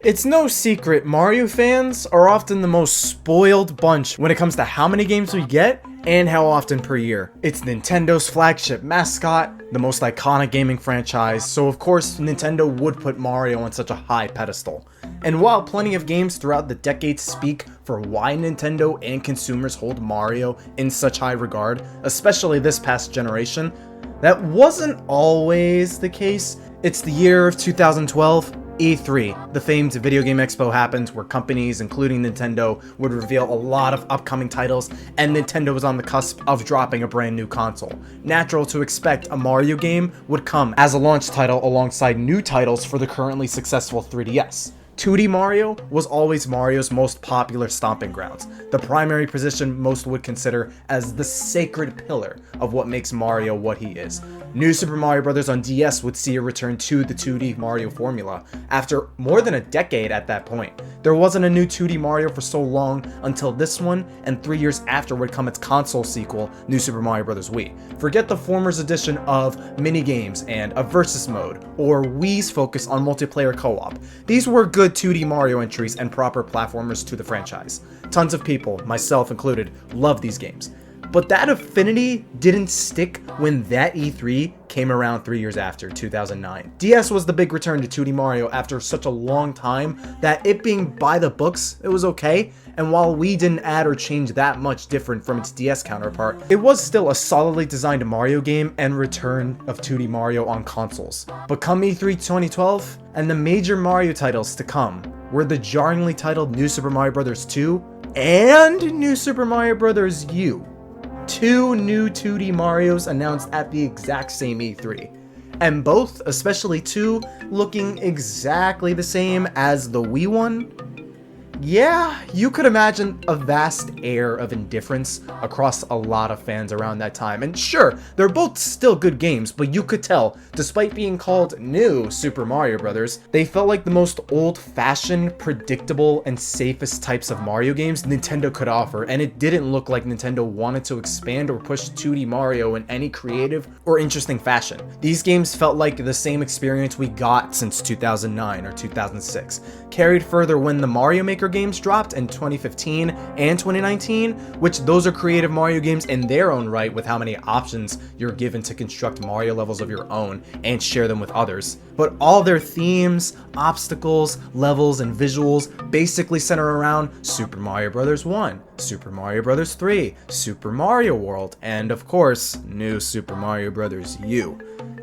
It's no secret, Mario fans are often the most spoiled bunch when it comes to how many games we get and how often per year. It's Nintendo's flagship mascot, the most iconic gaming franchise, so of course Nintendo would put Mario on such a high pedestal. And while plenty of games throughout the decades speak for why Nintendo and consumers hold Mario in such high regard, especially this past generation, that wasn't always the case. It's the year of 2012. E3, the famed video game expo, happened where companies, including Nintendo, would reveal a lot of upcoming titles, and Nintendo was on the cusp of dropping a brand new console. Natural to expect a Mario game would come as a launch title alongside new titles for the currently successful 3DS. 2D Mario was always Mario's most popular stomping grounds, the primary position most would consider as the sacred pillar of what makes Mario what he is. New Super Mario Bros. On DS would see a return to the 2D Mario formula after more than a decade at that point. There wasn't a new 2D Mario for so long until this one, and 3 years after would come its console sequel, New Super Mario Bros. Wii. Forget the former's edition of minigames and a versus mode, or Wii's focus on multiplayer co-op. These were good 2D Mario entries and proper platformers to the franchise. Tons of people, myself included, love these games. But that affinity didn't stick when that E3 came around 3 years after, 2009. DS was the big return to 2D Mario after such a long time that it being by the books, it was okay, and while we didn't add or change that much different from its DS counterpart, it was still a solidly designed Mario game and return of 2D Mario on consoles. But come E3 2012, and the major Mario titles to come were the jarringly titled New Super Mario Bros. 2 and New Super Mario Bros. U. Two new 2D Marios announced at the exact same E3, and both, especially 2, looking exactly the same as the Wii one. Yeah, you could imagine a vast air of indifference across a lot of fans around that time. And sure, they're both still good games, but you could tell, despite being called New Super Mario Bros., they felt like the most old-fashioned, predictable, and safest types of Mario games Nintendo could offer, and it didn't look like Nintendo wanted to expand or push 2D Mario in any creative or interesting fashion. These games felt like the same experience we got since 2009 or 2006, carried further when the Mario Maker games dropped in 2015 and 2019, which those are creative Mario games in their own right with how many options you're given to construct Mario levels of your own and share them with others. But all their themes, obstacles, levels, and visuals basically center around Super Mario Bros. 1, Super Mario Bros. 3, Super Mario World, and of course, New Super Mario Bros. U.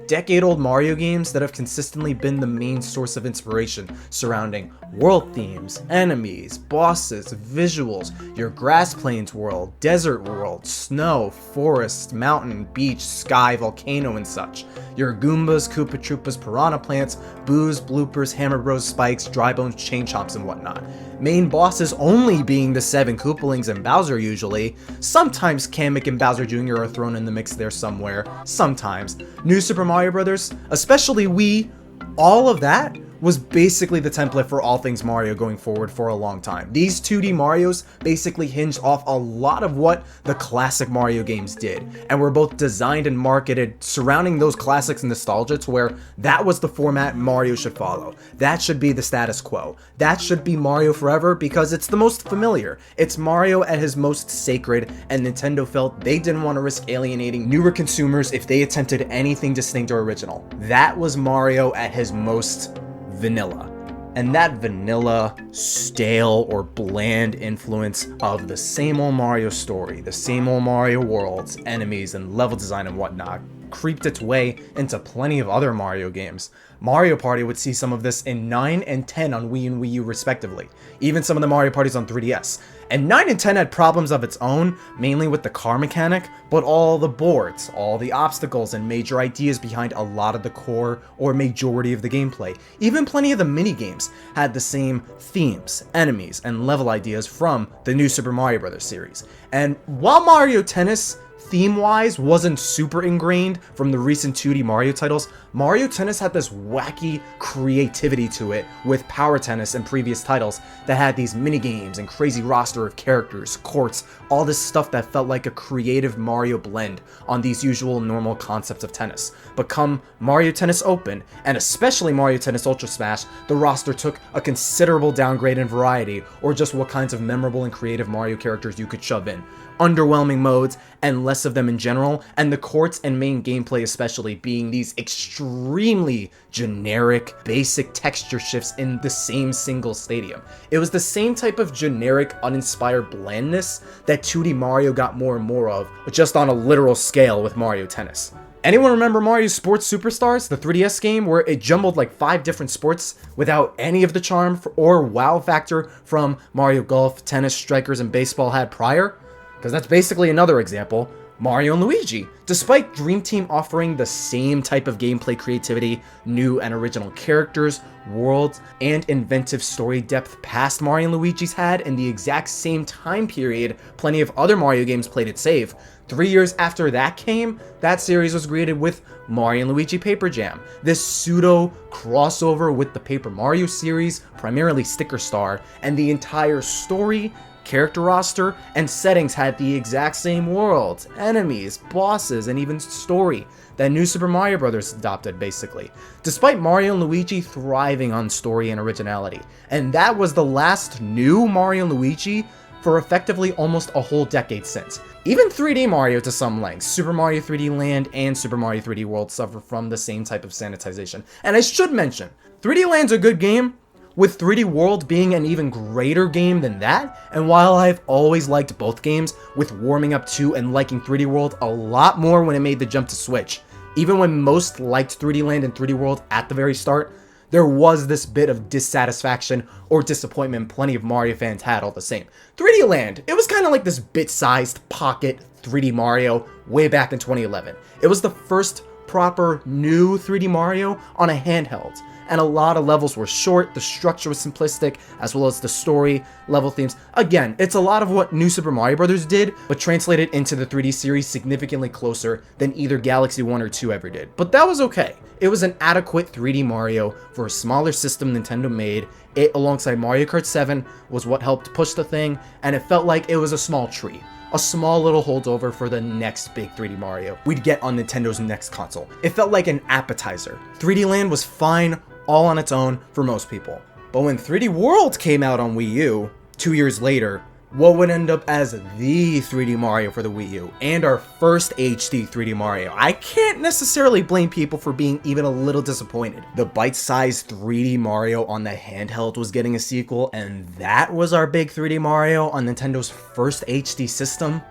Decade-old Mario games that have consistently been the main source of inspiration surrounding world themes, enemies, bosses, visuals, your grass plains world, desert world, snow, forest, mountain, beach, sky, volcano, and such. Your Goombas, Koopa Troopas, Piranha Plants, Boos, Bloopers, Hammer Bros, Spikes, Dry Bones, Chain Chomps, and whatnot. Main bosses only being the 7 Koopalings and Bowser usually. Sometimes Kamek and Bowser Jr. are thrown in the mix there somewhere. Sometimes. New Super Mario Bros., especially Wii, all of that was basically the template for all things Mario going forward for a long time. These 2D Marios basically hinged off a lot of what the classic Mario games did, and were both designed and marketed surrounding those classics and nostalgia to where that was the format Mario should follow. That should be the status quo. That should be Mario forever because it's the most familiar. It's Mario at his most sacred, and Nintendo felt they didn't want to risk alienating newer consumers if they attempted anything distinct or original. That was Mario at his most vanilla. And that vanilla, stale, or bland influence of the same old Mario story, the same old Mario worlds, enemies, and level design and whatnot, creeped its way into plenty of other Mario games. Mario Party would see some of this in 9 and 10 on Wii and Wii U respectively, even some of the Mario Parties on 3DS. And 9 and 10 had problems of its own, mainly with the car mechanic, but all the boards, all the obstacles, and major ideas behind a lot of the core or majority of the gameplay, even plenty of the mini-games, had the same themes, enemies, and level ideas from the New Super Mario Bros. Series. And while Mario Tennis theme-wise wasn't super ingrained from the recent 2D Mario titles, Mario Tennis had this wacky creativity to it with Power Tennis and previous titles that had these minigames and crazy roster of characters, courts, all this stuff that felt like a creative Mario blend on these usual normal concepts of tennis. But come Mario Tennis Open, and especially Mario Tennis Ultra Smash, the roster took a considerable downgrade in variety, or just what kinds of memorable and creative Mario characters you could shove in. Underwhelming modes, and less of them in general, and the courts and main gameplay especially being these extremely generic, basic texture shifts in the same single stadium. It was the same type of generic, uninspired blandness that 2D Mario got more and more of, just on a literal scale with Mario Tennis. Anyone remember Mario Sports Superstars, the 3DS game where it jumbled like 5 different sports without any of the charm or wow factor from Mario Golf, Tennis, Strikers, and Baseball had prior? Because that's basically another example. Mario and Luigi. Despite Dream Team offering the same type of gameplay creativity, new and original characters, worlds, and inventive story depth past Mario and Luigi's had in the exact same time period plenty of other Mario games played it safe, 3 years after that came, that series was greeted with Mario and Luigi Paper Jam, this pseudo crossover with the Paper Mario series, primarily Sticker Star, and the entire story, character roster, and settings had the exact same worlds, enemies, bosses, and even story that New Super Mario Bros. Adopted, basically. Despite Mario and Luigi thriving on story and originality. And that was the last new Mario and Luigi for effectively almost a whole decade since. Even 3D Mario to some lengths, Super Mario 3D Land and Super Mario 3D World suffer from the same type of sanitization. And I should mention, 3D Land's a good game, with 3D World being an even greater game than that, and while I've always liked both games, with warming up to and liking 3D World a lot more when it made the jump to Switch, even when most liked 3D Land and 3D World at the very start, there was this bit of dissatisfaction or disappointment plenty of Mario fans had all the same. 3D Land, it was kind of like this bit-sized pocket 3D Mario way back in 2011. It was the first proper new 3D Mario on a handheld, and a lot of levels were short, the structure was simplistic, as well as the story, level themes. Again, it's a lot of what New Super Mario Bros. Did, but translated into the 3D series significantly closer than either Galaxy 1 or 2 ever did. But that was okay. It was an adequate 3D Mario for a smaller system Nintendo made. It, alongside Mario Kart 7, was what helped push the thing, and it felt like it was a small treat. A small little holdover for the next big 3D Mario we'd get on Nintendo's next console. It felt like an appetizer. 3D Land was fine all on its own for most people. But when 3D World came out on Wii U, 2 years later, what would end up as the 3D Mario for the Wii U, and our first HD 3D Mario, I can't necessarily blame people for being even a little disappointed. The bite-sized 3D Mario on the handheld was getting a sequel, and that was our big 3D Mario on Nintendo's first HD system?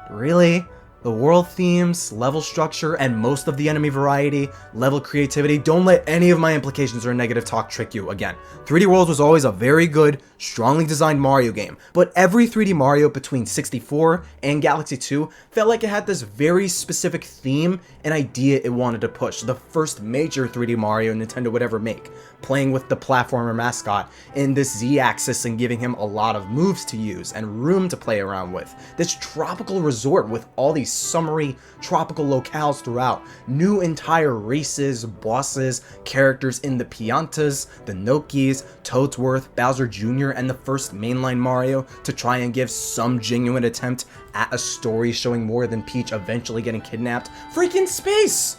Really? The world themes, level structure, and most of the enemy variety, level creativity, don't let any of my implications or negative talk trick you. Again, 3D World was always a very good, strongly designed Mario game, but every 3D Mario between 64 and Galaxy 2 felt like it had this very specific theme and idea it wanted to push, the first major 3D Mario Nintendo would ever make, playing with the platformer mascot in this Z-axis and giving him a lot of moves to use and room to play around with, this tropical resort with all these summery tropical locales throughout, new entire races, bosses, characters in the Piantas, the Nokis, Toadsworth, Bowser Jr., and the first mainline Mario to try and give some genuine attempt at a story showing more than Peach eventually getting kidnapped. Freaking space!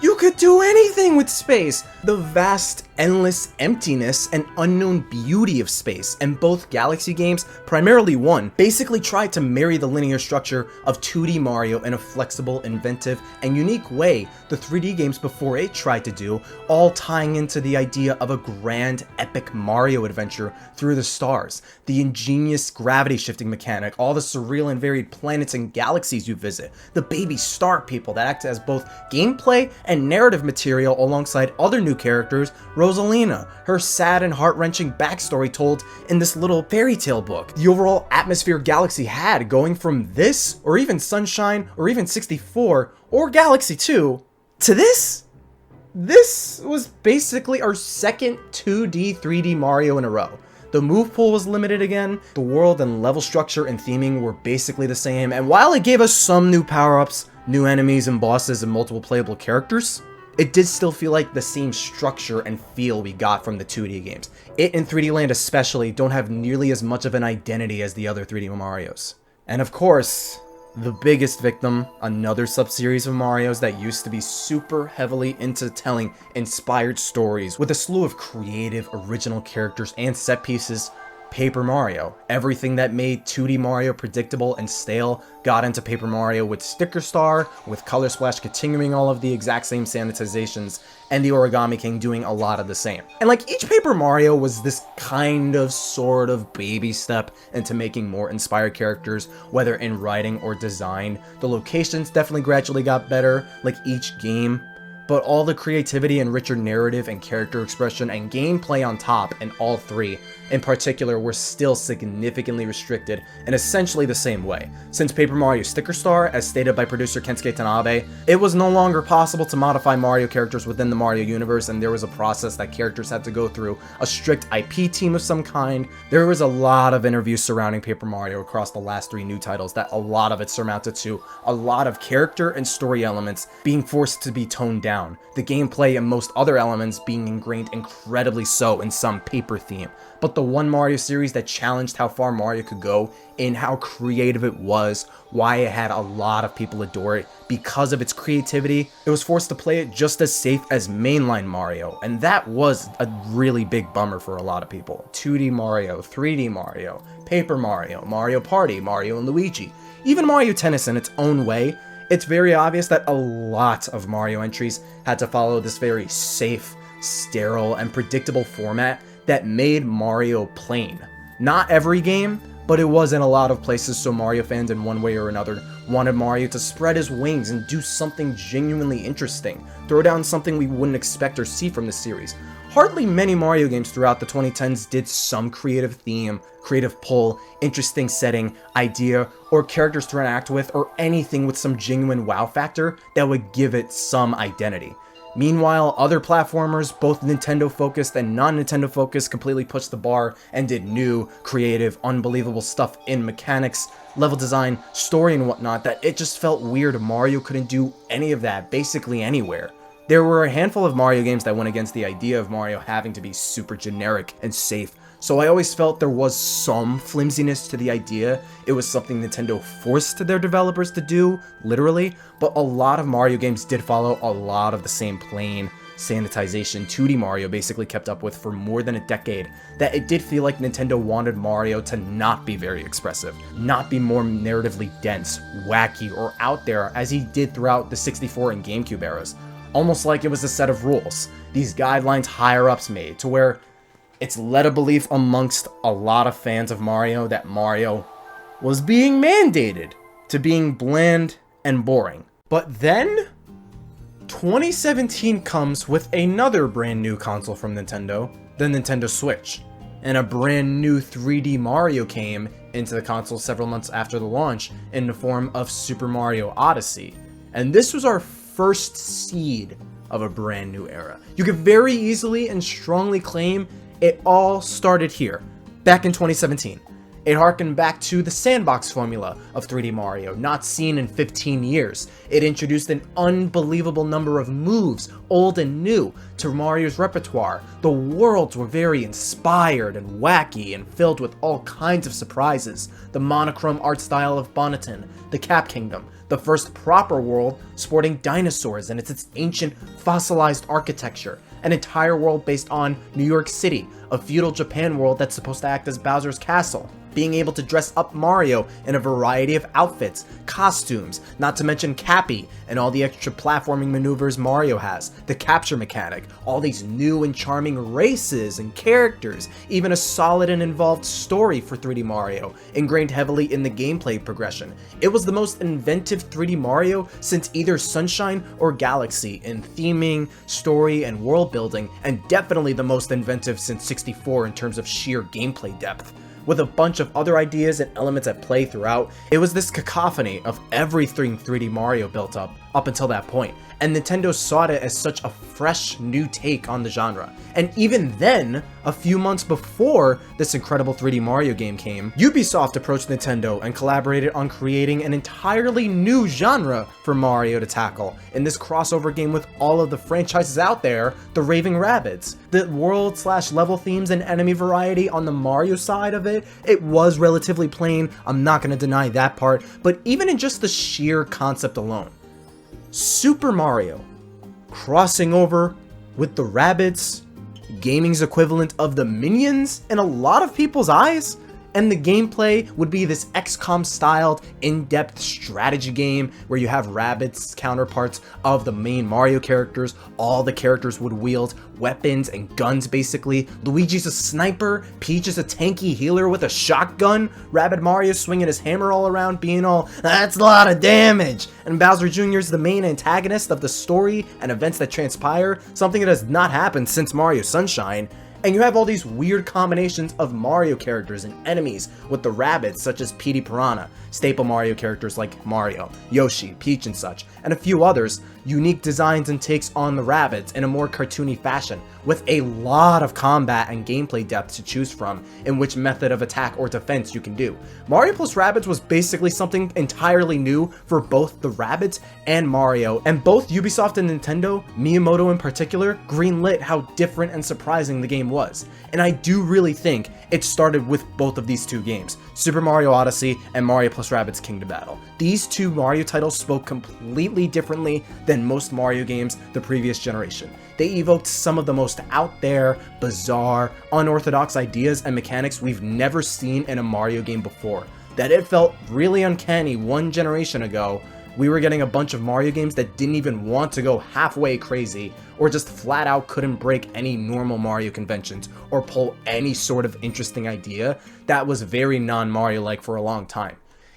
You could do anything with space! The vast, endless emptiness and unknown beauty of space, and both Galaxy games, primarily one, basically tried to marry the linear structure of 2D Mario in a flexible, inventive, and unique way the 3D games before it tried to do, all tying into the idea of a grand, epic Mario adventure through the stars, the ingenious gravity shifting mechanic, all the surreal and varied planets and galaxies you visit, the baby star people that act as both gameplay and narrative material alongside other new characters, Rosalina, her sad and heart-wrenching backstory told in this little fairy tale book. The overall atmosphere Galaxy had, going from this, or even Sunshine, or even 64, or Galaxy 2, to this? This was basically our second 2D, 3D Mario in a row. The move pool was limited again, the world and level structure and theming were basically the same, and while it gave us some new power-ups, new enemies and bosses and multiple playable characters, it did still feel like the same structure and feel we got from the 2D games. It and 3D Land especially don't have nearly as much of an identity as the other 3D Marios. And of course, the biggest victim, another sub-series of Marios that used to be super heavily into telling inspired stories with a slew of creative, original characters and set pieces, Paper Mario. Everything that made 2D Mario predictable and stale got into Paper Mario with Sticker Star, with Color Splash continuing all of the exact same sanitizations, and the Origami King doing a lot of the same. And like each Paper Mario was this kind of sort of baby step into making more inspired characters, whether in writing or design. The locations definitely gradually got better, like each game, but all the creativity and richer narrative and character expression and gameplay on top in all three in particular were still significantly restricted in essentially the same way. Since Paper Mario Sticker Star, as stated by producer Kensuke Tanabe, it was no longer possible to modify Mario characters within the Mario universe, and there was a process that characters had to go through a strict IP team of some kind. There was a lot of interviews surrounding Paper Mario across the last three new titles that a lot of it surmounted to a lot of character and story elements being forced to be toned down, the gameplay and most other elements being ingrained incredibly so in some paper theme. But the one Mario series that challenged how far Mario could go and how creative it was, why it had a lot of people adore it, because of its creativity, it was forced to play it just as safe as mainline Mario, and that was a really big bummer for a lot of people. 2D Mario, 3D Mario, Paper Mario, Mario Party, Mario and Luigi, even Mario Tennis in its own way. It's very obvious that a lot of Mario entries had to follow this very safe, sterile, and predictable format that made Mario plain. Not every game, but it was in a lot of places, so Mario fans in one way or another wanted Mario to spread his wings and do something genuinely interesting, throw down something we wouldn't expect or see from the series. Hardly many Mario games throughout the 2010s did some creative theme, creative pull, interesting setting, idea, or characters to interact with, or anything with some genuine wow factor that would give it some identity. Meanwhile, other platformers, both Nintendo-focused and non-Nintendo-focused, completely pushed the bar and did new, creative, unbelievable stuff in mechanics, level design, story, and whatnot that it just felt weird Mario couldn't do any of that basically anywhere. There were a handful of Mario games that went against the idea of Mario having to be super generic and safe, so I always felt there was some flimsiness to the idea. It was something Nintendo forced their developers to do, literally, but a lot of Mario games did follow a lot of the same plain sanitization 2D Mario basically kept up with for more than a decade, that it did feel like Nintendo wanted Mario to not be very expressive, not be more narratively dense, wacky, or out there as he did throughout the 64 and GameCube eras. Almost like it was a set of rules, these guidelines higher-ups made, to where it's led a belief amongst a lot of fans of Mario that Mario was being mandated to being bland and boring. But then, 2017 comes with another brand new console from Nintendo, the Nintendo Switch, and a brand new 3D Mario came into the console several months after the launch in the form of Super Mario Odyssey. And this was our first seed of a brand new era. You could very easily and strongly claim it all started here, back in 2017. It harkened back to the sandbox formula of 3D Mario, not seen in 15 years. It introduced an unbelievable number of moves, old and new, to Mario's repertoire. The worlds were very inspired and wacky and filled with all kinds of surprises. The monochrome art style of Bonneton, the Cap Kingdom, the first proper world sporting dinosaurs and its ancient fossilized architecture, an entire world based on New York City, a feudal Japan world that's supposed to act as Bowser's castle, being able to dress up Mario in a variety of outfits, costumes, not to mention Cappy and all the extra platforming maneuvers Mario has, the capture mechanic, all these new and charming races and characters, even a solid and involved story for 3D Mario, ingrained heavily in the gameplay progression. It was the most inventive 3D Mario since either Sunshine or Galaxy in theming, story, and world building, and definitely the most inventive since 64 in terms of sheer gameplay depth. With a bunch of other ideas and elements at play throughout, it was this cacophony of everything 3D Mario built up up until that point, and Nintendo saw it as such a fresh new take on the genre. And even then, a few months before this incredible 3D Mario game came, Ubisoft approached Nintendo and collaborated on creating an entirely new genre for Mario to tackle in this crossover game with all of the franchises out there, the Raving Rabbids. The world/level themes and enemy variety on the Mario side of it, it was relatively plain, I'm not going to deny that part, but even in just the sheer concept alone, Super Mario crossing over with the Rabbids, gaming's equivalent of the Minions in a lot of people's eyes, and the gameplay would be this XCOM styled in-depth strategy game where you have Rabbids counterparts of the main Mario characters. All the characters would wield weapons and guns basically. Luigi's a sniper, Peach is a tanky healer with a shotgun, Rabbid Mario swinging his hammer all around being all, that's a lot of damage, and Bowser Jr. is the main antagonist of the story and events that transpire, something that has not happened since Mario Sunshine. And you have all these weird combinations of Mario characters and enemies with the Rabbids, such as Petey Piranha, staple Mario characters like Mario, Yoshi, Peach and such, and a few others, unique designs and takes on the Rabbids in a more cartoony fashion, with a lot of combat and gameplay depth to choose from in which method of attack or defense you can do. Mario plus Rabbids was basically something entirely new for both the Rabbids and Mario, and both Ubisoft and Nintendo, Miyamoto in particular, greenlit how different and surprising the game was. And I do really think it started with both of these two games, Super Mario Odyssey and Mario plus Rabbids Kingdom Battle. These two Mario titles spoke completely differently than most Mario games the previous generation. They evoked some of the most out there, bizarre, unorthodox ideas and mechanics we've never seen in a Mario game before. That it felt really uncanny one generation ago. We were getting a bunch of Mario games that didn't even want to go halfway crazy, or just flat out couldn't break any normal Mario conventions, or pull any sort of interesting idea that was very non-Mario-like for a long time.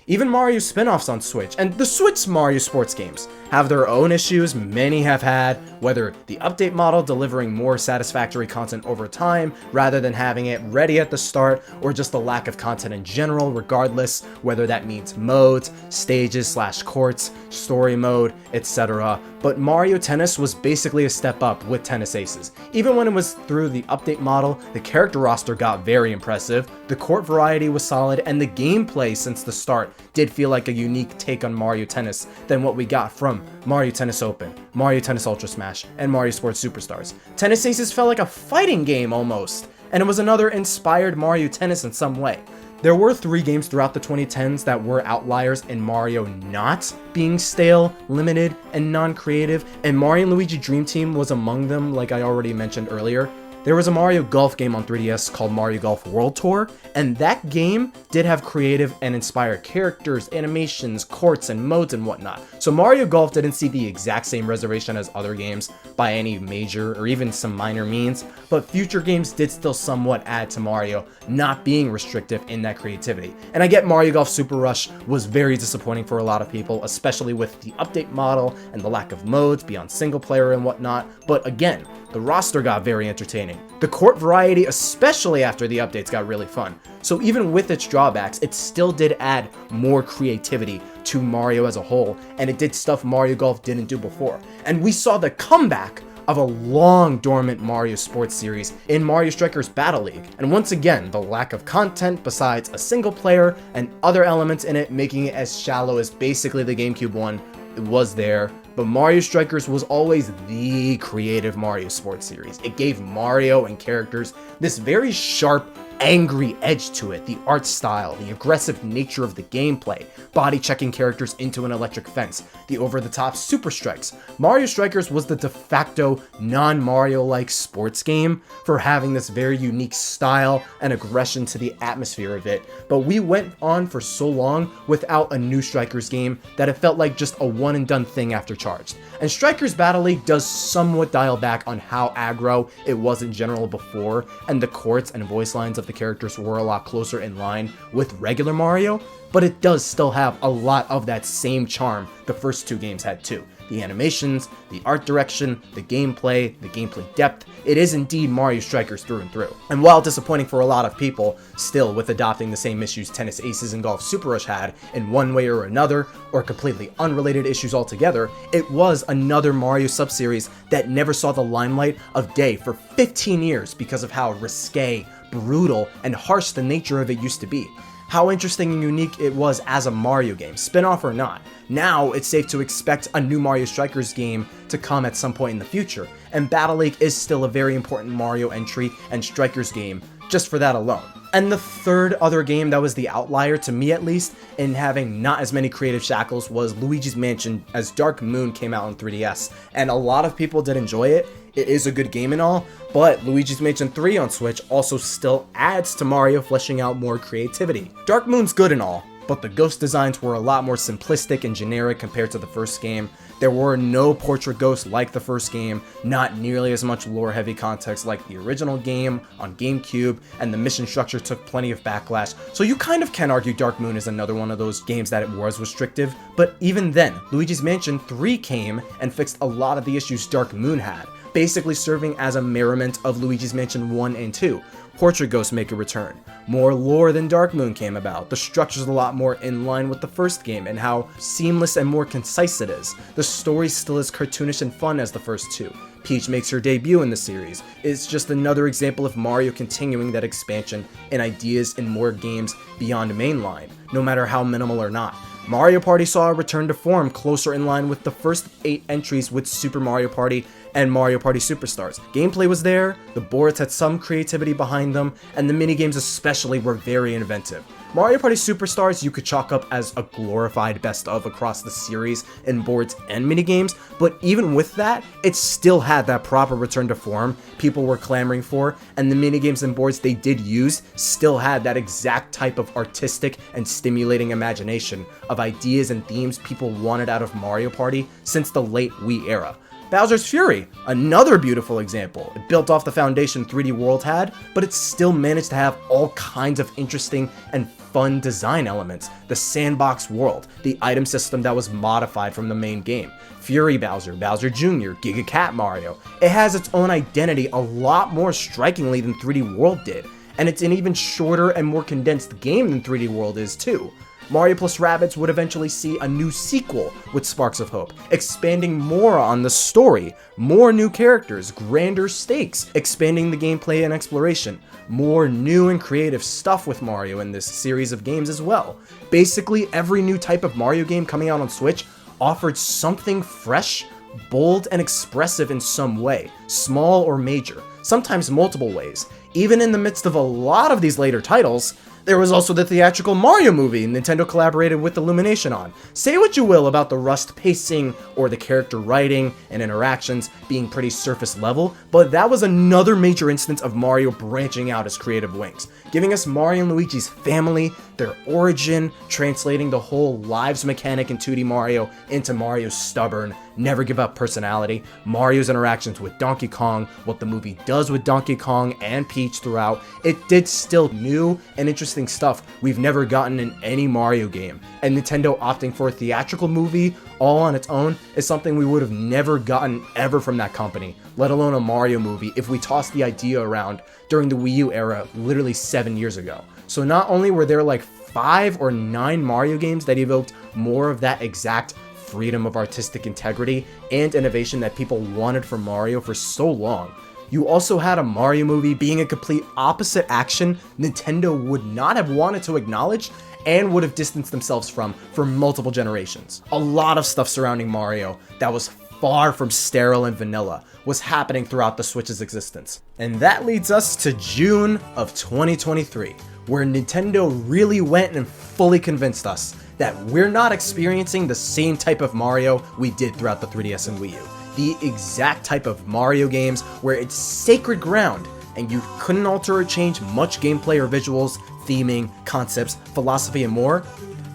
Even Mario spin-offs on Switch, and the Switch Mario sports games, have their own issues many have had, whether the update model delivering more satisfactory content over time rather than having it ready at the start, or just the lack of content in general, regardless whether that means modes, stages/courts, story mode, etc. But Mario Tennis was basically a step up with Tennis Aces. Even when it was through the update model, the character roster got very impressive, the court variety was solid, and the gameplay since the start did feel like a unique take on Mario Tennis than what we got from Mario Tennis Open, Mario Tennis Ultra Smash, and Mario Sports Superstars. Tennis Aces felt like a fighting game almost, and it was another inspired Mario Tennis in some way. There were 3 games throughout the 2010s that were outliers in Mario not being stale, limited, and non-creative, and Mario and Luigi Dream Team was among them, like I already mentioned earlier. There was a Mario Golf game on 3DS called Mario Golf World Tour, and that game did have creative and inspired characters, animations, courts, and modes and whatnot. So Mario Golf didn't see the exact same reservation as other games by any major or even some minor means, but future games did still somewhat add to Mario not being restrictive in that creativity. And I get Mario Golf Super Rush was very disappointing for a lot of people, especially with the update model and the lack of modes beyond single player and whatnot, but again, the roster got very entertaining. The court variety, especially after the updates, got really fun. So even with its drawbacks, it still did add more creativity to Mario as a whole, and it did stuff Mario Golf didn't do before. And we saw the comeback of a long dormant Mario sports series in Mario Strikers Battle League. And once again, the lack of content besides a single player and other elements in it making it as shallow as basically the GameCube one was there. But Mario Strikers was always the creative Mario sports series. It gave Mario and characters this very sharp, angry edge to it, the art style, the aggressive nature of the gameplay, body checking characters into an electric fence, the over-the-top super strikes. Mario Strikers was the de facto non-Mario-like sports game for having this very unique style and aggression to the atmosphere of it, but we went on for so long without a new Strikers game that it felt like just a one-and-done thing after Charged. And Strikers Battle League does somewhat dial back on how aggro it was in general before, and the courts and voice lines of the characters were a lot closer in line with regular Mario, but it does still have a lot of that same charm the first 2 games had too. the animations, the art direction, the gameplay depth. It is indeed Mario Strikers through and through. And while disappointing for a lot of people, still with adopting the same issues Tennis Aces and Golf Super Rush had in one way or another, or completely unrelated issues altogether, it was another Mario subseries that never saw the limelight of day for 15 years because of how risque, brutal, and harsh the nature of it used to be. How interesting and unique it was as a Mario game, spin-off or not. Now, it's safe to expect a new Mario Strikers game to come at some point in the future, and Battle Lake is still a very important Mario entry and Strikers game, just for that alone. And the third other game that was the outlier, to me at least, in having not as many creative shackles was Luigi's Mansion as Dark Moon came out on 3DS, and a lot of people did enjoy it. It is a good game and all, but Luigi's Mansion 3 on Switch also still adds to Mario fleshing out more creativity. Dark Moon's good and all, but the ghost designs were a lot more simplistic and generic compared to the first game. There were no portrait ghosts like the first game, not nearly as much lore-heavy context like the original game on GameCube, and the mission structure took plenty of backlash, so you kind of can argue Dark Moon is another one of those games that it was restrictive, but even then, Luigi's Mansion 3 came and fixed a lot of the issues Dark Moon had, basically serving as a merriment of Luigi's Mansion 1 and 2. Portrait ghosts make a return. More lore than Dark Moon came about. The structure's a lot more in line with the first game and how seamless and more concise it is. The story's still as cartoonish and fun as the first two. Peach makes her debut in the series. It's just another example of Mario continuing that expansion in ideas in more games beyond mainline, no matter how minimal or not. Mario Party saw a return to form closer in line with the first 8 entries with Super Mario Party and Mario Party Superstars. Gameplay was there, the boards had some creativity behind them, and the minigames especially were very inventive. Mario Party Superstars you could chalk up as a glorified best of across the series in boards and minigames, but even with that, it still had that proper return to form people were clamoring for, and the minigames and boards they did use still had that exact type of artistic and stimulating imagination of ideas and themes people wanted out of Mario Party since the late Wii era. Bowser's Fury, another beautiful example. It built off the foundation 3D World had, but it still managed to have all kinds of interesting and fun design elements. The sandbox world, the item system that was modified from the main game, Fury Bowser, Bowser Jr., Giga Cat Mario. It has its own identity a lot more strikingly than 3D World did, and it's an even shorter and more condensed game than 3D World is too. Mario plus Rabbids would eventually see a new sequel with Sparks of Hope, expanding more on the story, more new characters, grander stakes, expanding the gameplay and exploration, more new and creative stuff with Mario in this series of games as well. Basically, every new type of Mario game coming out on Switch offered something fresh, bold, and expressive in some way, small or major, sometimes multiple ways. Even in the midst of a lot of these later titles, there was also the theatrical Mario movie Nintendo collaborated with Illumination on. Say what you will about the rushed pacing or the character writing and interactions being pretty surface level, but that was another major instance of Mario branching out his creative wings, giving us Mario and Luigi's family, their origin, translating the whole lives mechanic in 2D Mario into Mario's stubborn, never give up personality, Mario's interactions with Donkey Kong, what the movie does with Donkey Kong and Peach throughout. It did still new and interesting stuff we've never gotten in any Mario game, and Nintendo opting for a theatrical movie all on its own is something we would have never gotten ever from that company, let alone a Mario movie if we tossed the idea around during the Wii U era literally 7 years ago. So not only were there like 5 or 9 Mario games that evoked more of that exact freedom of artistic integrity and innovation that people wanted from Mario for so long, you also had a Mario movie being a complete opposite action Nintendo would not have wanted to acknowledge and would have distanced themselves from for multiple generations. A lot of stuff surrounding Mario that was far from sterile and vanilla was happening throughout the Switch's existence. And that leads us to June of 2023, where Nintendo really went and fully convinced us that we're not experiencing the same type of Mario we did throughout the 3DS and Wii U. The exact type of Mario games where it's sacred ground and you couldn't alter or change much gameplay or visuals, theming, concepts, philosophy, and more.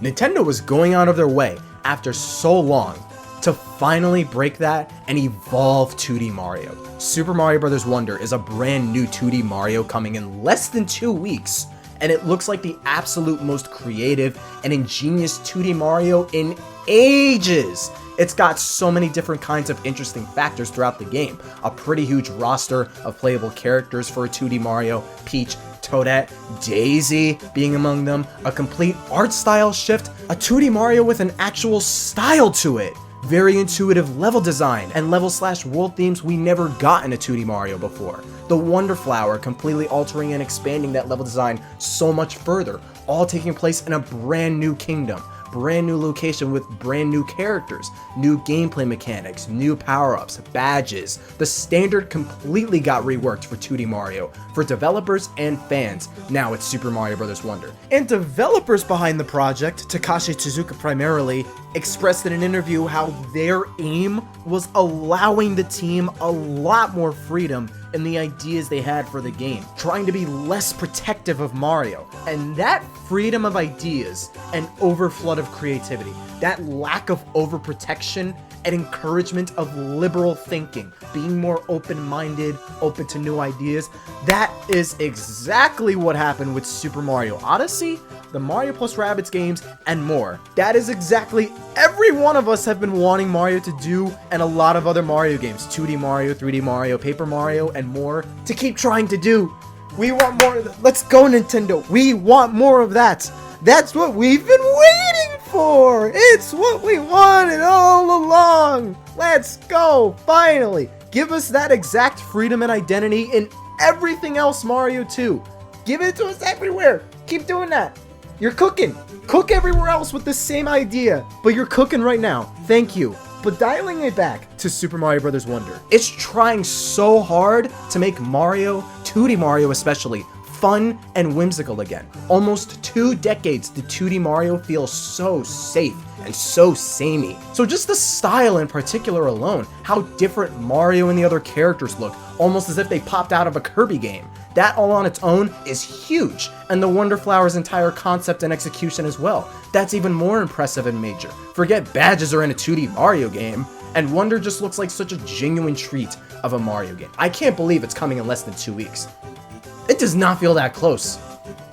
Nintendo was going out of their way after so long to finally break that and evolve 2D Mario. Super Mario Bros. Wonder is a brand new 2D Mario coming in less than 2 weeks, and it looks like the absolute most creative and ingenious 2D Mario in ages. It's got so many different kinds of interesting factors throughout the game. A pretty huge roster of playable characters for a 2D Mario, Peach, Toadette, Daisy being among them, a complete art style shift, a 2D Mario with an actual style to it. Very intuitive level design and level/world themes we never got in a 2D Mario before. The Wonder Flower completely altering and expanding that level design so much further, all taking place in a brand new kingdom, brand new location with brand new characters, new gameplay mechanics, new power-ups, badges. The standard completely got reworked for 2D Mario, for developers and fans. Now it's Super Mario Bros. Wonder. And developers behind the project, Takashi Tezuka primarily, expressed in an interview how their aim was allowing the team a lot more freedom in the ideas they had for the game, trying to be less protective of Mario. And that freedom of ideas and overflood of creativity, that lack of overprotection and encouragement of liberal thinking, being more open-minded, open to new ideas, that is exactly what happened with Super Mario Odyssey, the Mario plus Rabbids games, and more. That is exactly every one of us have been wanting Mario to do, and a lot of other Mario games, 2D Mario, 3D Mario, Paper Mario, and more, to keep trying to do. We want more of that. Let's go, Nintendo. We want more of that. That's what we've been waiting for. It's what we wanted all along. Let's go, finally. Give us that exact freedom and identity in everything else Mario 2. Give it to us everywhere. Keep doing that. You're cooking. Cook everywhere else with the same idea, but you're cooking right now. Thank you. But dialing it back to Super Mario Bros. Wonder, it's trying so hard to make Mario, 2D Mario especially, fun and whimsical again. Almost 2 decades did 2D Mario feel so safe and so samey. So just the style in particular alone, how different Mario and the other characters look, almost as if they popped out of a Kirby game. That all on its own is huge, and the Wonder Flower's entire concept and execution as well. That's even more impressive and major. Forget badges are in a 2D Mario game, and Wonder just looks like such a genuine treat of a Mario game. I can't believe it's coming in less than 2 weeks. It does not feel that close.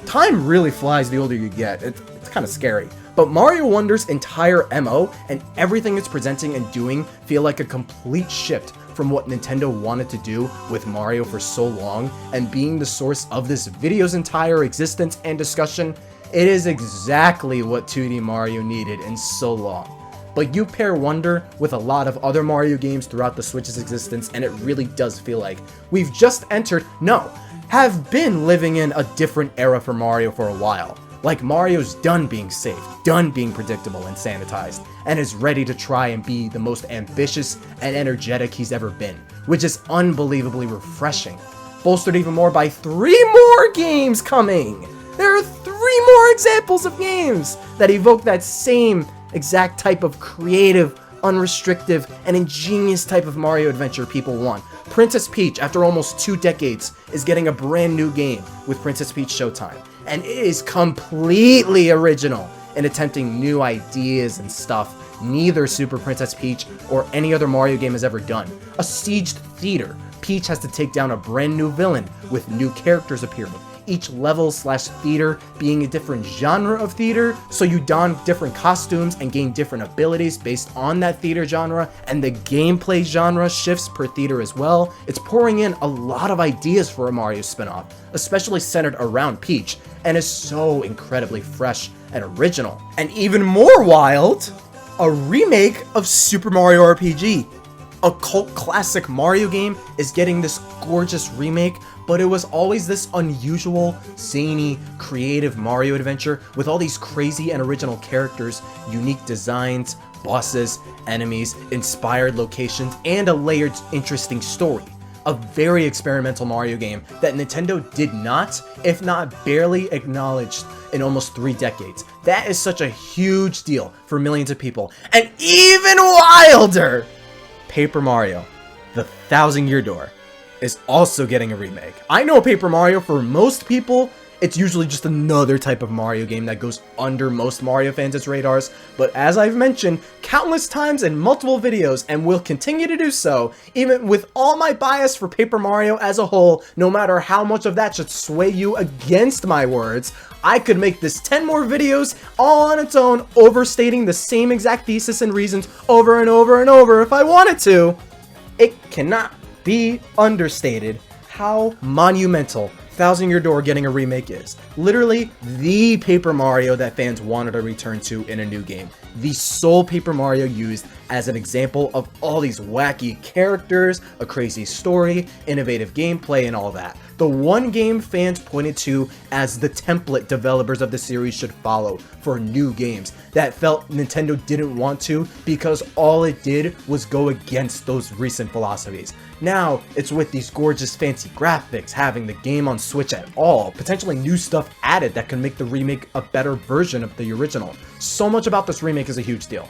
Time really flies the older you get. It's kind of scary. But Mario Wonder's entire MO and everything it's presenting and doing feel like a complete shift from what Nintendo wanted to do with Mario for so long, and being the source of this video's entire existence and discussion. It is exactly what 2D Mario needed in so long. But you pair Wonder with a lot of other Mario games throughout the Switch's existence, and it really does feel like we've just entered, have been living in a different era for Mario for a while. Like Mario's done being safe, done being predictable and sanitized, and is ready to try and be the most ambitious and energetic he's ever been, which is unbelievably refreshing. Bolstered even more by 3 more games coming! There are 3 more examples of games that evoke that same exact type of creative, unrestricted, and ingenious type of Mario adventure people want. Princess Peach, after almost 2 decades, is getting a brand new game with Princess Peach Showtime. And it is completely original in attempting new ideas and stuff neither Super Princess Peach or any other Mario game has ever done. A sieged theater. Peach has to take down a brand new villain with new characters appearing. Each level/theater being a different genre of theater, so you don different costumes and gain different abilities based on that theater genre, and the gameplay genre shifts per theater as well. It's pouring in a lot of ideas for a Mario spin-off, especially centered around Peach, and is so incredibly fresh and original. And even more wild, a remake of Super Mario RPG. A cult classic Mario game is getting this gorgeous remake, but it was always this unusual, zany, creative Mario adventure with all these crazy and original characters, unique designs, bosses, enemies, inspired locations, and a layered, interesting story. A very experimental Mario game that Nintendo did not, if not barely, acknowledged in almost 3 decades. That is such a huge deal for millions of people. And even wilder! Paper Mario, the 1,000-Year Door, is also getting a remake. I know Paper Mario, for most people, it's usually just another type of Mario game that goes under most Mario fans' radars. But as I've mentioned countless times in multiple videos, and will continue to do so, even with all my bias for Paper Mario as a whole, no matter how much of that should sway you against my words, I could make this 10 more videos all on its own, overstating the same exact thesis and reasons over and over and over if I wanted to. It cannot be understated how monumental Thousand Year Door getting a remake is. Literally the Paper Mario that fans wanted to return to in a new game. The sole Paper Mario used as an example of all these wacky characters, a crazy story, innovative gameplay, and all that. The one game fans pointed to as the template developers of the series should follow for new games that felt Nintendo didn't want to because all it did was go against those recent philosophies. Now, it's with these gorgeous fancy graphics, having the game on Switch at all, potentially new stuff added that can make the remake a better version of the original. So much about this remake is a huge deal.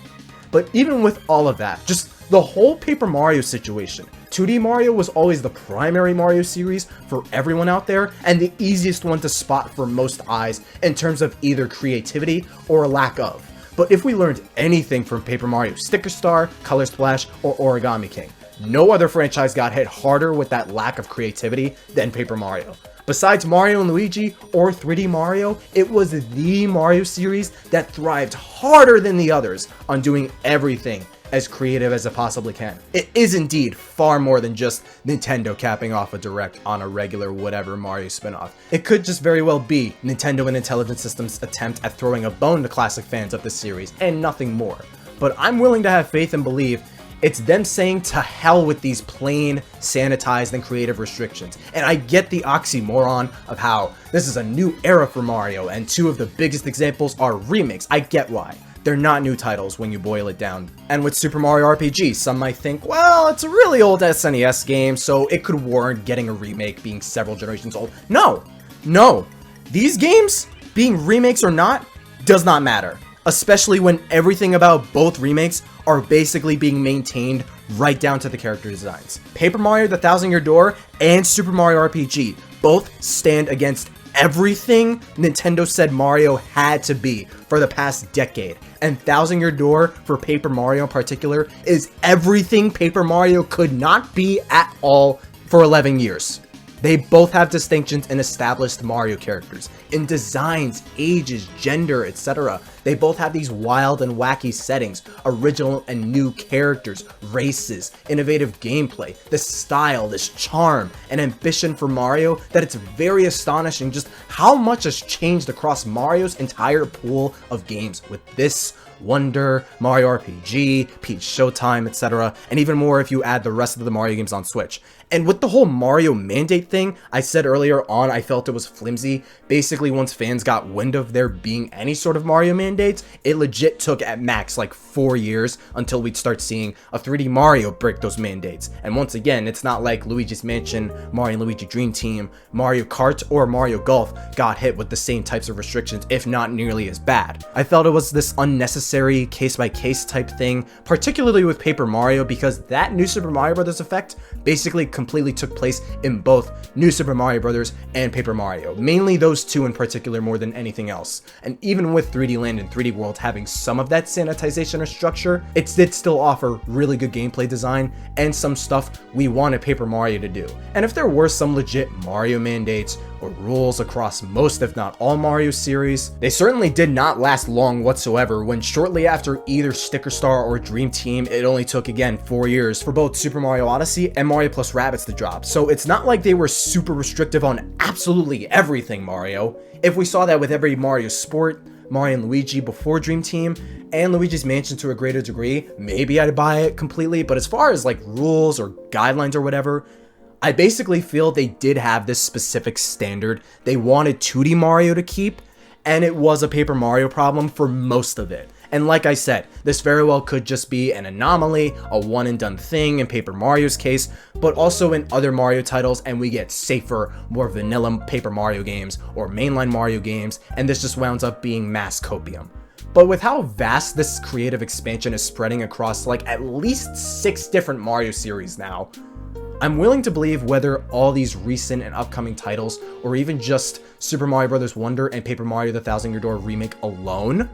But even with all of that, just the whole Paper Mario situation, 2D Mario was always the primary Mario series for everyone out there, and the easiest one to spot for most eyes in terms of either creativity or lack of. But if we learned anything from Paper Mario Sticker Star, Color Splash, or Origami King, no other franchise got hit harder with that lack of creativity than Paper Mario. Besides Mario and Luigi or 3D Mario, it was the Mario series that thrived harder than the others on doing everything as creative as it possibly can. It is indeed far more than just Nintendo capping off a direct on a regular whatever Mario spinoff. It could just very well be Nintendo and Intelligent Systems' attempt at throwing a bone to classic fans of the series, and nothing more. But I'm willing to have faith and believe it's them saying to hell with these plain, sanitized, and creative restrictions. And I get the oxymoron of how this is a new era for Mario, and two of the biggest examples are remakes. I get why. They're not new titles when you boil it down. And with Super Mario RPG, some might think, well, it's a really old SNES game, so it could warrant getting a remake being several generations old. No! These games, being remakes or not, does not matter. Especially when everything about both remakes are basically being maintained right down to the character designs. Paper Mario The Thousand Year Door and Super Mario RPG both stand against everything Nintendo said Mario had to be for the past decade. And Thousand Year Door, for Paper Mario in particular, is everything Paper Mario could not be at all for 11 years. They both have distinctions in established Mario characters, in designs, ages, gender, etc. They both have these wild and wacky settings, original and new characters, races, innovative gameplay, this style, this charm, and ambition for Mario that it's very astonishing just how much has changed across Mario's entire pool of games with this Wonder, Mario RPG, Peach Showtime, etc., and even more if you add the rest of the Mario games on Switch. And with the whole Mario mandate thing, I said earlier on I felt it was flimsy. Basically, once fans got wind of there being any sort of Mario mandates, it legit took at max like 4 years until we'd start seeing a 3D Mario break those mandates. And once again, it's not like Luigi's Mansion, Mario and Luigi Dream Team, Mario Kart, or Mario Golf got hit with the same types of restrictions, if not nearly as bad. I felt it was this unnecessary case-by-case type thing, particularly with Paper Mario, because that New Super Mario Bros. Effect basically completely took place in both New Super Mario Bros. And Paper Mario. Mainly those two in particular more than anything else. And even with 3D Land and 3D World having some of that sanitization or structure, it did still offer really good gameplay design and some stuff we wanted Paper Mario to do. And if there were some legit Mario mandates or rules across most if not all Mario series, they certainly did not last long whatsoever when shortly after either Sticker Star or Dream Team, it only took again 4 years for both Super Mario Odyssey and Mario plus Rabbids to drop. So it's not like they were super restrictive on absolutely everything Mario. If we saw that with every Mario Sport, Mario and Luigi before Dream Team, and Luigi's Mansion to a greater degree, maybe I'd buy it completely, but as far as like rules or guidelines or whatever, I basically feel they did have this specific standard they wanted 2D Mario to keep, and it was a Paper Mario problem for most of it. And like I said, this very well could just be an anomaly, a one and done thing in Paper Mario's case, but also in other Mario titles, and we get safer, more vanilla Paper Mario games or mainline Mario games, and this just wound up being mass copium. But with how vast this creative expansion is spreading across like at least 6 different Mario series now, I'm willing to believe whether all these recent and upcoming titles, or even just Super Mario Bros. Wonder and Paper Mario The Thousand Year Door remake alone,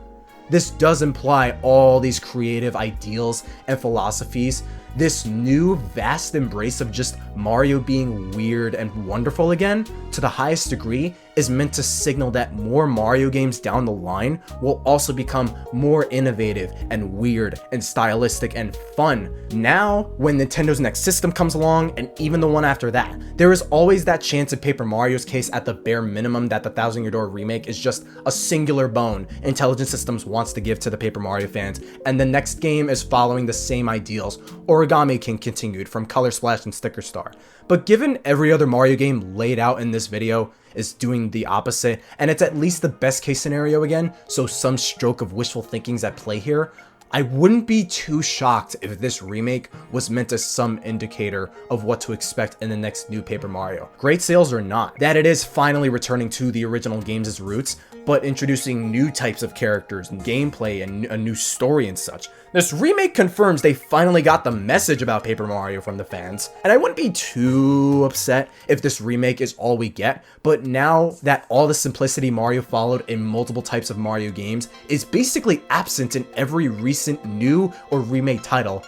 this does imply all these creative ideals and philosophies. This new vast embrace of just Mario being weird and wonderful again, to the highest degree, is meant to signal that more Mario games down the line will also become more innovative and weird and stylistic and fun. Now, when Nintendo's next system comes along, and even the one after that, there is always that chance in Paper Mario's case at the bare minimum that the Thousand Year Door remake is just a singular bone Intelligent Systems wants to give to the Paper Mario fans, and the next game is following the same ideals Origami King continued from Color Splash and Sticker Star. But given every other Mario game laid out in this video is doing the opposite, and it's at least the best case scenario again, so some stroke of wishful thinking's at play here, I wouldn't be too shocked if this remake was meant as some indicator of what to expect in the next new Paper Mario. Great sales or not, that it is finally returning to the original game's roots, but introducing new types of characters and gameplay and a new story and such. This remake confirms they finally got the message about Paper Mario from the fans, and I wouldn't be too upset if this remake is all we get, but now that all the simplicity Mario followed in multiple types of Mario games is basically absent in every recent new or remake title,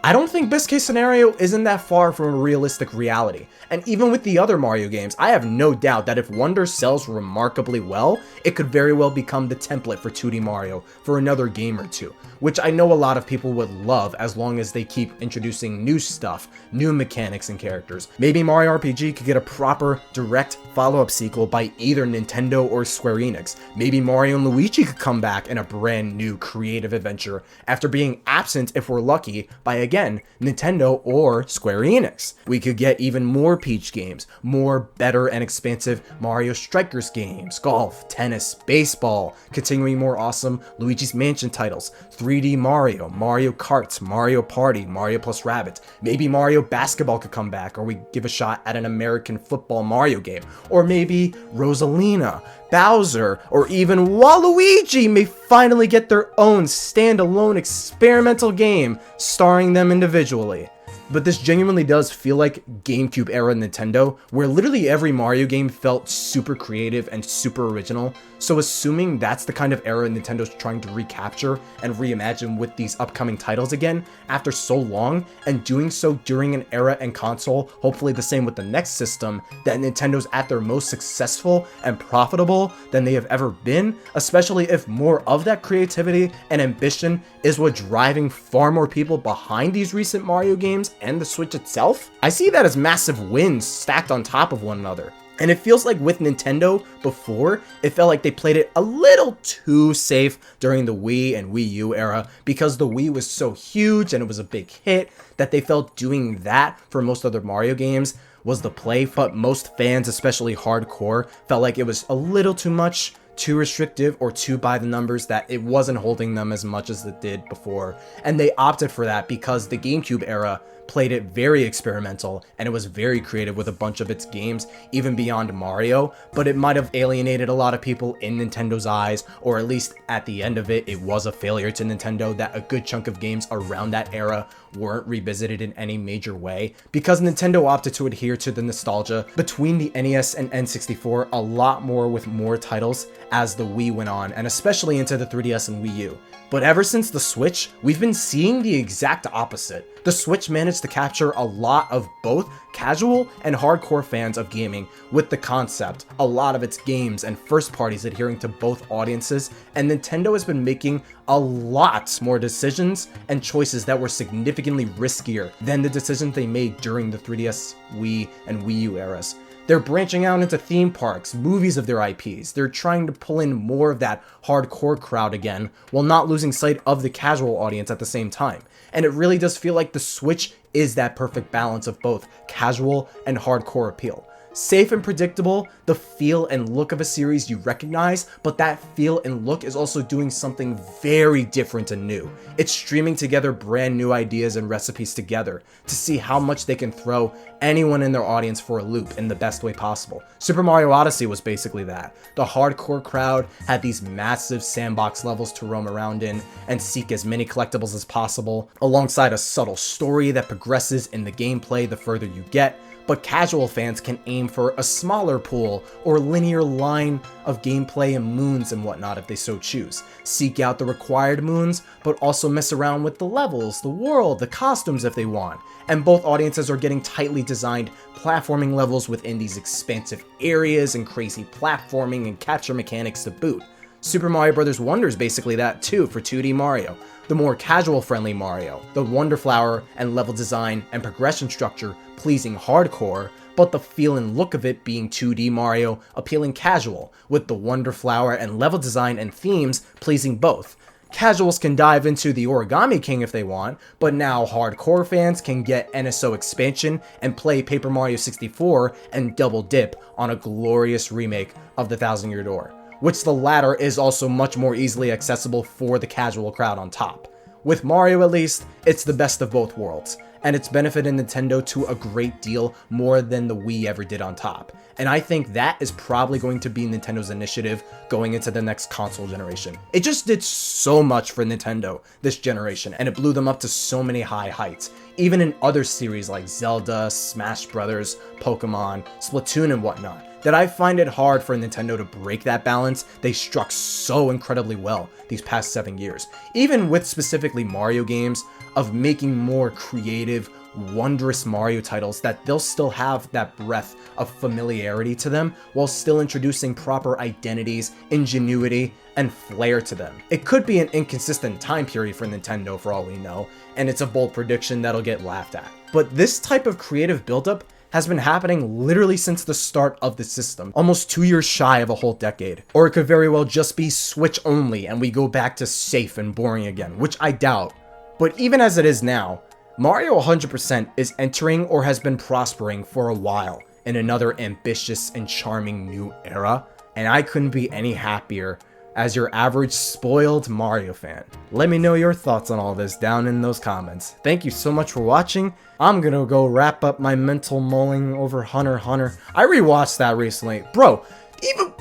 I don't think best case scenario isn't that far from a realistic reality. And even with the other Mario games, I have no doubt that if Wonder sells remarkably well, it could very well become the template for 2D Mario for another game or two, which I know a lot of people would love as long as they keep introducing new stuff, new mechanics and characters. Maybe Mario RPG could get a proper, direct follow-up sequel by either Nintendo or Square Enix. Maybe Mario and Luigi could come back in a brand new creative adventure after being absent, if we're lucky, by again, Nintendo or Square Enix. We could get even more Peach games, more better and expansive Mario Strikers games, golf, tennis, baseball, continuing more awesome Luigi's Mansion titles, 3D Mario, Mario Kart, Mario Party, Mario plus Rabbids. Maybe Mario Basketball could come back, or we give a shot at an American football Mario game, or maybe Rosalina, Bowser, or even Waluigi may finally get their own standalone experimental game starring them individually. But this genuinely does feel like GameCube era Nintendo, where literally every Mario game felt super creative and super original. So assuming that's the kind of era Nintendo's trying to recapture and reimagine with these upcoming titles again after so long, and doing so during an era and console, hopefully the same with the next system, that Nintendo's at their most successful and profitable than they have ever been, especially if more of that creativity and ambition is what driving far more people behind these recent Mario games and the Switch itself, I see that as massive wins stacked on top of one another. And it feels like with Nintendo before, it felt like they played it a little too safe during the Wii and Wii U era, because the Wii was so huge and it was a big hit that they felt doing that for most other Mario games was the play. But most fans, especially hardcore, felt like it was a little too much, too restrictive, or too by the numbers, that it wasn't holding them as much as it did before. And they opted for that because the GameCube era played it very experimental, and it was very creative with a bunch of its games, even beyond Mario, but it might have alienated a lot of people in Nintendo's eyes, or at least at the end of it, it was a failure to Nintendo that a good chunk of games around that era weren't revisited in any major way, because Nintendo opted to adhere to the nostalgia between the NES and N64 a lot more with more titles as the Wii went on, and especially into the 3DS and Wii U. But ever since the Switch, we've been seeing the exact opposite. The Switch managed to capture a lot of both casual and hardcore fans of gaming with the concept, a lot of its games and first parties adhering to both audiences, and Nintendo has been making a lot more decisions and choices that were significantly riskier than the decisions they made during the 3DS, Wii, and Wii U eras. They're branching out into theme parks, movies of their IPs. They're trying to pull in more of that hardcore crowd again, while not losing sight of the casual audience at the same time. And it really does feel like the Switch is that perfect balance of both casual and hardcore appeal. Safe and predictable, the feel and look of a series you recognize, but that feel and look is also doing something very different and new. It's streaming together brand new ideas and recipes together to see how much they can throw anyone in their audience for a loop in the best way possible. Super Mario Odyssey was basically that. The hardcore crowd had these massive sandbox levels to roam around in and seek as many collectibles as possible, alongside a subtle story that progresses in the gameplay the further you get. But casual fans can aim for a smaller pool or linear line of gameplay and moons and whatnot if they so choose. Seek out the required moons, but also mess around with the levels, the world, the costumes if they want. And both audiences are getting tightly designed platforming levels within these expansive areas and crazy platforming and capture mechanics to boot. Super Mario Bros. Wonder is basically that too for 2D Mario. The more casual-friendly Mario, the Wonder Flower and level design and progression structure pleasing hardcore, but the feel and look of it being 2D Mario appealing casual, with the Wonder Flower and level design and themes pleasing both. Casuals can dive into the Origami King if they want, but now hardcore fans can get NSO expansion and play Paper Mario 64 and double dip on a glorious remake of the Thousand Year Door, which the latter is also much more easily accessible for the casual crowd on top. With Mario at least, it's the best of both worlds, and it's benefited Nintendo to a great deal more than the Wii ever did on top. And I think that is probably going to be Nintendo's initiative going into the next console generation. It just did so much for Nintendo this generation, and it blew them up to so many high heights, even in other series like Zelda, Smash Brothers, Pokemon, Splatoon and whatnot, that I find it hard for Nintendo to break that balance they struck so incredibly well these past 7 years. Even with specifically Mario games, of making more creative, wondrous Mario titles that they'll still have that breadth of familiarity to them while still introducing proper identities, ingenuity, and flair to them. It could be an inconsistent time period for Nintendo for all we know, and it's a bold prediction that'll get laughed at. But this type of creative buildup has been happening literally since the start of the system, almost 2 years shy of a whole decade. Or it could very well just be Switch only and we go back to safe and boring again, which I doubt. But even as it is now, Mario 100% is entering or has been prospering for a while in another ambitious and charming new era, and I couldn't be any happier as your average spoiled Mario fan. Let me know your thoughts on all this down in those comments. Thank you so much for watching. I'm gonna go wrap up my mental mulling over Hunter x Hunter. I rewatched that recently. Bro, even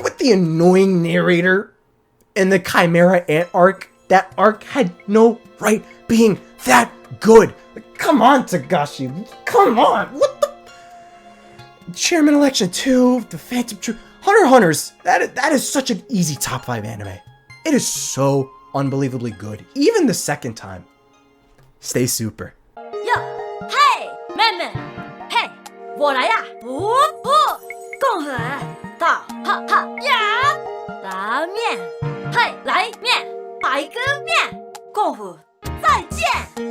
with the annoying narrator and the Chimera Ant arc, that arc had no right being that good. Like, come on, Tagashi. Come on. What the? Chairman Election 2, The Phantom Truth. Hunter x Hunter's, that is such an easy top 5 anime. It is so unbelievably good, even the second time. Stay super. Yo, hey, 妹妹，嘿，我来呀！不，共和大哈哈呀，拉面，嘿，来面，白哥面，共和再见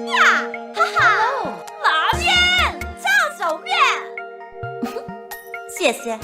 呀，哈哈，拉面，烫手面，谢谢。